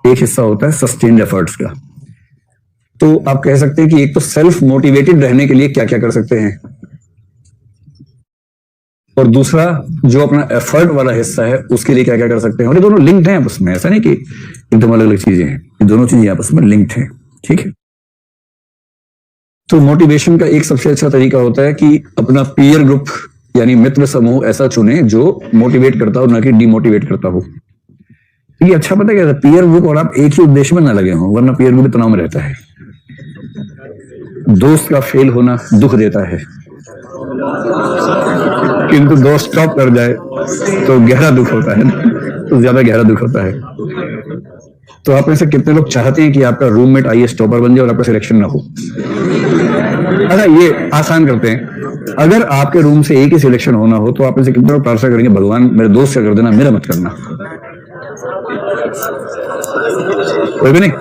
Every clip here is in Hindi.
एक हिस्सा होता है सस्टेन्ड एफर्ट्स का। तो आप कह सकते हैं कि एक तो सेल्फ मोटिवेटेड रहने के लिए क्या क्या कर सकते हैं, और दूसरा जो अपना एफर्ट वाला हिस्सा है उसके लिए क्या क्या कर सकते हैं। और ये दोनों लिंक्ड हैं आपस में, ऐसा नहीं कि एकदम अलग अलग चीजें हैं, ये दोनों चीजें आपस में लिंक्ड हैं। ठीक है, तो मोटिवेशन का एक सबसे अच्छा तरीका होता है कि अपना पीयर ग्रुप यानी मित्र समूह ऐसा चुने जो मोटिवेट करता हो, ना कि डिमोटिवेट करता हो। ये अच्छा पता है क्या, पीयर ग्रुप और आप एक ही उद्देश्य में ना लगे हों, वरना पीयर ग्रुप तनाव में रहता है। दोस्त का फेल होना दुख देता है, किंतु दोस्त टॉप कर जाए तो गहरा दुख होता है, तो ज्यादा गहरा दुख होता है। तो आप में से कितने लोग चाहते हैं कि आपका रूममेट आईएएस टॉपर बन जाए और आपका सिलेक्शन ना हो? अच्छा, ये आसान करते हैं, अगर आपके रूम से एक ही सिलेक्शन होना हो तो आप में से कितने लोग प्रार्थना करेंगे, भगवान मेरे दोस्त का कर देना, मेरा मत करना? कोई भी नहीं।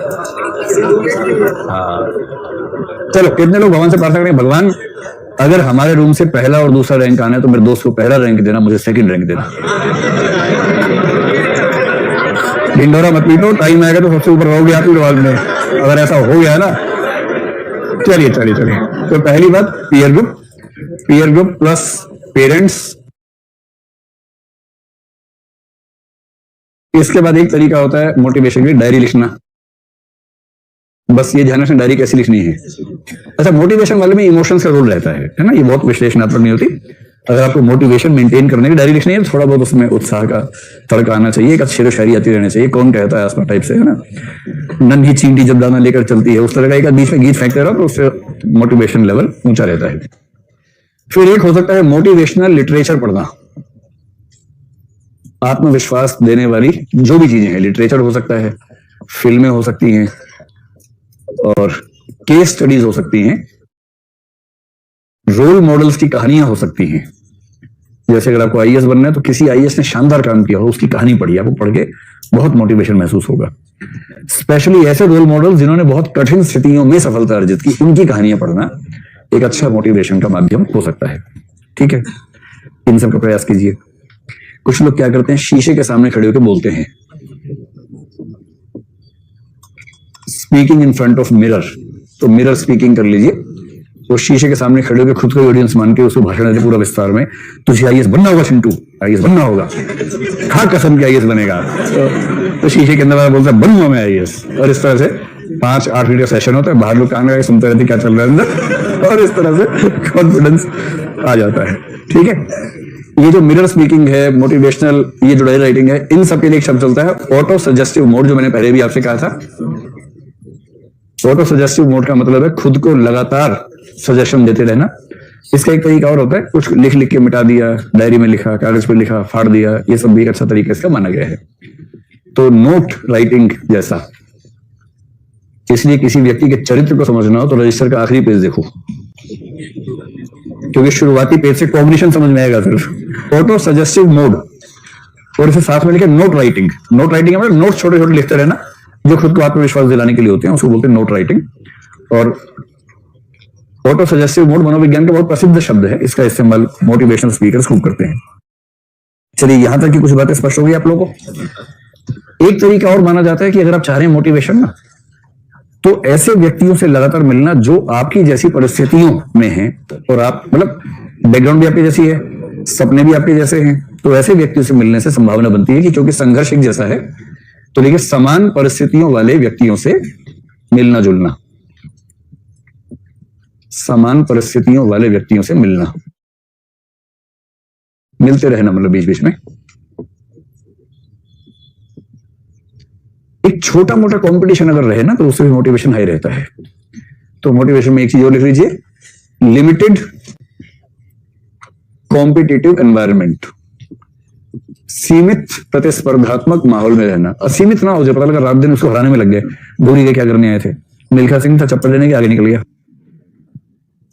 चलो, कितने लोग भगवान से प्रार्थना करेंगे, भगवान अगर हमारे रूम से पहला और दूसरा रैंक आना है तो मेरे दोस्त को पहला रैंक देना, मुझे सेकंड रैंक देना। ढिंडोरा मत पीटो, टाइम आएगा तो सबसे ऊपर रहोगे आप ही रिवाज में, अगर ऐसा हो गया ना। चलिए चलिए चलिए, तो पहली बात पीयर ग्रुप प्लस पेरेंट्स। इसके बाद एक तरीका होता है मोटिवेशन की, डायरी लिखना। बस ये ध्यान रखना डायरी कैसी लिखनी है। अच्छा, मोटिवेशन वाले में इमोशंस का रोल रहता है ना, ये बहुत विश्लेषणात्मक नहीं होती। अगर आपको मोटिवेशन मेंटेन करने की डायरी लिखनी है तो थोड़ा बहुत उसमें उत्साह का तड़का आना चाहिए, एक शेर शायरी आती रहनी चाहिए, कौन कहता है आसमा टाइप से, है ना, नन्ही चींटी जब दाना लेकर चलती है, उस तरह का एक बीच में गीत फेंकते रहो तो उससे मोटिवेशन लेवल ऊंचा रहता है। फिर एक हो सकता है मोटिवेशनल लिटरेचर पढ़ना। आत्मविश्वास देने वाली जो भी चीजें हैं, लिटरेचर हो सकता है, फिल्में हो सकती हैं, और केस स्टडीज हो सकती हैं, रोल मॉडल्स की कहानियां हो सकती हैं। जैसे अगर आपको आईएएस बनना है तो किसी आईएएस ने शानदार काम किया हो, उसकी कहानी पढ़ी, आपको पढ़ के बहुत मोटिवेशन महसूस होगा। स्पेशली ऐसे रोल मॉडल जिन्होंने बहुत कठिन स्थितियों में सफलता अर्जित की, उनकी कहानियां पढ़ना एक अच्छा मोटिवेशन का माध्यम हो सकता है। ठीक है, इन सब का प्रयास कीजिए। कुछ लोग क्या करते हैं, शीशे के सामने खड़े होकर बोलते हैं, speaking in front of mirror. तो मिरर स्पीकिंग कर लीजिए, तो शीशे के सामने खड़े होकर खुद को ऑडियंस मान के उसको भाषण देते पूरा विस्तार में, तुझे आईएएस बनना होगा चिंटू, आईएएस बनना होगा, खा कसम के आईएएस बनेगा। तो शीशे के अंदर बोलता है बनूंगा मैं आईएएस, और इस तरह से 5-8 मिनट का सेशन होता है, बाहर लोग कान लगा सुनते रहते क्या चल रहा है अंदर, और इस तरह से कॉन्फिडेंस आ जाता है। ठीक है, ये जो मिरर स्पीकिंग है, मोटिवेशनल, ये जो डायरी राइटिंग है, इन सब के लिए एक शब्द चलता है ऑटो सजेस्टिव मोड, जो मैंने पहले भी आपसे कहा था। ऑटो सजेस्टिव मोड का मतलब है खुद को लगातार सजेशन देते रहना। इसका एक तरीका और होता है, कुछ लिख लिख के मिटा दिया, डायरी में लिखा, कागज पे लिखा, फाड़ दिया, ये सब भी एक अच्छा तरीका इसका माना गया है। तो नोट राइटिंग जैसा, इसलिए किसी व्यक्ति के चरित्र को समझना हो तो रजिस्टर का आखिरी पेज देखो, क्योंकि शुरुआती पेज से कॉग्निशन समझ में आएगा सिर्फ। ऑटो सजेस्टिव मोड, और इसे साथ में लिखे नोट राइटिंग। नोट राइटिंग मतलब नोट छोटे छोटे लिखते रहना, जो खुद को आत्मविश्वास दिलाने के लिए होते हैं, उसको बोलते हैं नोट राइटिंग। और ऑटो सजेस्टिव मोड मनोविज्ञान का बहुत प्रसिद्ध शब्द है, इसका इस्तेमाल मोटिवेशनल स्पीकर्स खूब करते हैं। चलिए, यहां तक की कुछ बातें स्पष्ट हो गई आप लोगों को। एक तरीका और माना जाता है कि अगर आप चाह रहे हैं मोटिवेशन ना, तो ऐसे व्यक्तियों से लगातार मिलना जो आपकी जैसी परिस्थितियों में हैं, और आप मतलब बैकग्राउंड भी आपकी जैसी है, सपने भी आपके जैसे हैं, तो ऐसे व्यक्तियों से मिलने से संभावना बनती है कि क्योंकि संघर्ष एक जैसा है, तो लेकिन समान परिस्थितियों वाले व्यक्तियों से मिलना जुलना, समान परिस्थितियों वाले व्यक्तियों से मिलना, मिलते रहना, मतलब बीच बीच में। एक छोटा मोटा कंपटीशन अगर रहे ना तो उससे भी मोटिवेशन हाई रहता है। तो मोटिवेशन में एक चीज और लिख लीजिए, लिमिटेड कॉम्पिटिटिव एनवायरनमेंट, सीमित प्रतिस्पर्धात्मक माहौल में रहना। असीमित ना हो जाए, पता लगा रात दिन उसको हराने में लग गए, भूरी के क्या करने आए थे, मिल्खा सिंह था चप्पल लेने के, आगे निकल गया,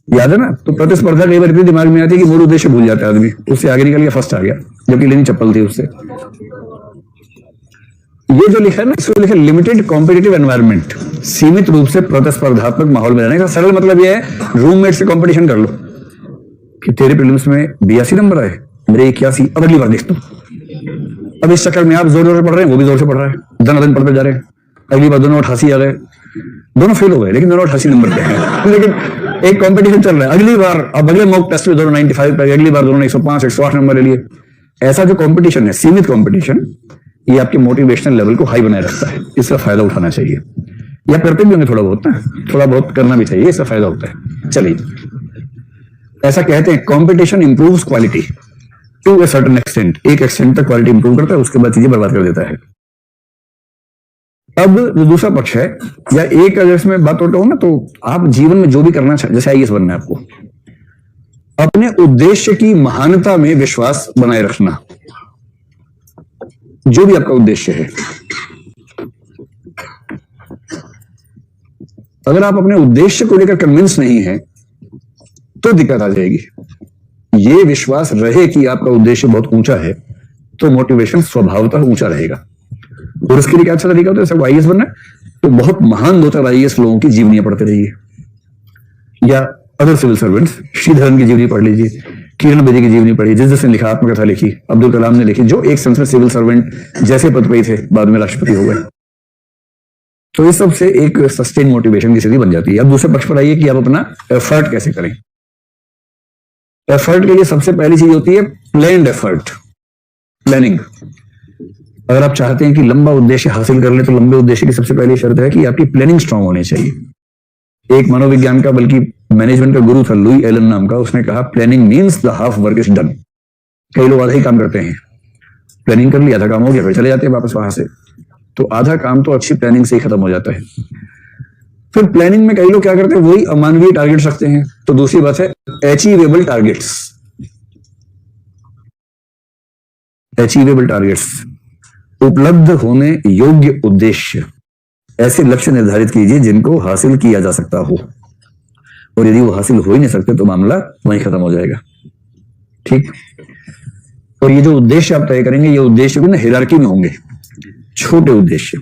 याद है ना। तो प्रतिस्पर्धा कई बार इतनी दिमाग में आती है कि मूल उद्देश्य भूल जाता है आदमी, उससे आगे निकल गया, फर्स्ट आ गया, जबकि लेनी चप्पल थी उससे। ये जो लिखा है ना, इसको लिखा लिमिटेड कॉम्पिटिटिव एनवायरनमेंट, सीमित रूप से प्रतिस्पर्धात्मक माहौल में रहने का सरल मतलब यह है, रूममेट से कंपटीशन कर लो कि तेरे प्रीलिम्स में 82 नंबर आए, मेरे 81, अब अगली बार देख तू। अब इस चक्कर में आप जोर जोर से पढ़ रहे हैं, वो भी जोर से पढ़ रहा है, दिन पढ़ते जा रहे हैं, अगली बार दोनों 88 आ गए, दोनों फेल हो गए लेकिन दोनों 88 नंबर पे हैं। लेकिन एक कंपटीशन चल रहा है, अगली बार अब अगले मॉक टेस्ट में दोनों 95 पे, अगली बार दोनों 105 108 नंबर ले लिए। ऐसा जो कंपटीशन है, सीमित कंपटीशन, ये आपके मोटिवेशनल लेवल को हाई बनाए रखता है, इसका फायदा उठाना चाहिए। या करते भी होंगे थोड़ा बहुत ना, थोड़ा बहुत करना भी चाहिए, इसका फायदा होता है। चलिए, ऐसा कहते हैं competition improves quality to a certain extent, एक एक्सटेंट तक क्वालिटी इंप्रूव करता है, उसके बाद चीजें बर्बाद कर देता है। अब जो दूसरा पक्ष है, या एक अगर इसमें बात होता हो ना, तो आप जीवन में जो भी करना चाहते, जैसे आईएएस बनना है आपको, अपने उद्देश्य की महानता में विश्वास बनाए रखना। जो भी आपका उद्देश्य है, अगर आप अपने उद्देश्य को लेकर कन्विंस नहीं है तो दिक्कत आ जाएगी। ये विश्वास रहे कि आपका उद्देश्य बहुत ऊंचा है तो मोटिवेशन स्वभावतः ऊंचा रहेगा। और इसके लिए क्या अच्छा तरीका होता है, जैसे आईएएस बनना है तो बहुत महान 2-4 आईएएस लोगों की जीवनियां पढ़ते रहिए, या अदर सिविल सर्वेंट्स, श्रीधरन की जीवनी पढ़ लीजिए, किरण बेदी की जीवनी पढ़ी, जिसने लिखा आत्मकथा लिखी, अब्दुल कलाम ने लिखी, जो एक सेंस में सिविल सर्वेंट जैसे पद पे थे, बाद में राष्ट्रपति हो गए। तो इस सब से एक सस्टेन मोटिवेशन की स्थिति बन जाती है। अब दूसरे पक्ष पर आइए कि आप अपना एफर्ट कैसे करें। एफर्ट के लिए सबसे पहली चीज होती है प्लान्ड एफर्ट, प्लानिंग। अगर आप चाहते हैं कि लंबा उद्देश्य हासिल कर ले तो लंबे उद्देश्य की सबसे पहली शर्त है कि आपकी प्लानिंग स्ट्रांग होनी चाहिए। एक मनोविज्ञान का, बल्कि मैनेजमेंट का गुरु था, लुई एलन नाम का, उसने कहा planning means the half work is done. कई लोग आधा ही काम करते हैं, प्लानिंग कर लिया, आधा काम हो गया, फिर चले जाते हैं वापस वहां से। तो आधा काम तो अच्छी प्लानिंग से ही खत्म हो जाता है। फिर प्लानिंग में कई लोग क्या करते हैं, वही अमानवीय टारगेट्स रखते हैं। तो दूसरी बात है अचीवेबल टारगेट्स। अचीवेबल टारगेट्स, उपलब्ध होने योग्य उद्देश्य, ऐसे लक्ष्य निर्धारित कीजिए जिनको हासिल किया जा सकता हो, और यदि वो हासिल हो ही नहीं सकते तो मामला वहीं खत्म हो जाएगा। ठीक। और ये जो उद्देश्य आप तय करेंगे, ये उद्देश्य भी ना हायरार्की में होंगे। छोटे उद्देश्य,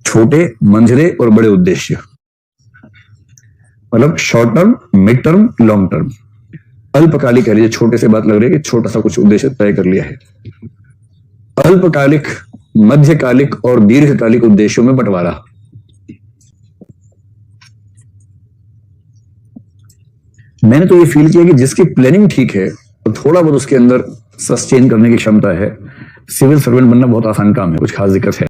छोटे, मंझले और बड़े उद्देश्य, मतलब short term, mid term, long term. अल्पकालिक कह लीजिए, छोटे से बात लग रही है कि छोटा सा कुछ उद्देश्य तय कर लिया है। अल्पकालिक, मध्यकालिक और दीर्घकालिक उद्देश्यों में बंटवारा। मैंने तो ये फील किया कि जिसकी प्लानिंग ठीक है और थोड़ा बहुत उसके अंदर सस्टेन करने की क्षमता है, सिविल सर्वेंट बनना बहुत आसान काम है, कुछ खास दिक्कत है